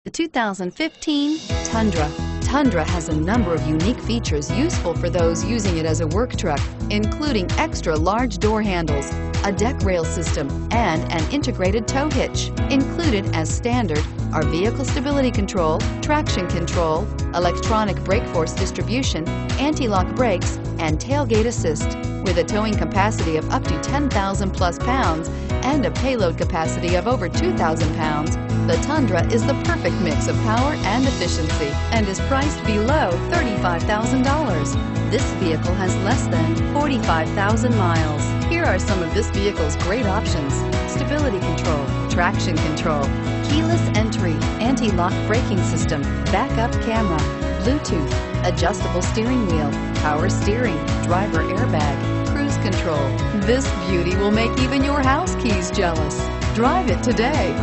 The 2015 Tundra. Tundra has a number of unique features useful for those using it as a work truck, including extra large door handles, a deck rail system, and an integrated tow hitch. Included as standard are vehicle stability control, traction control, electronic brake force distribution, anti-lock brakes, and tailgate assist. With a towing capacity of up to 10,000 plus pounds and a payload capacity of over 2,000 pounds, the Tundra is the perfect mix of power and efficiency and is priced below $35,000. This vehicle has less than 45,000 miles. Here are some of this vehicle's great options: stability control, traction control, keyless entry, anti-lock braking system, backup camera, Bluetooth, adjustable steering wheel, power steering, driver airbag, cruise control. This beauty will make even your house keys jealous. Drive it today.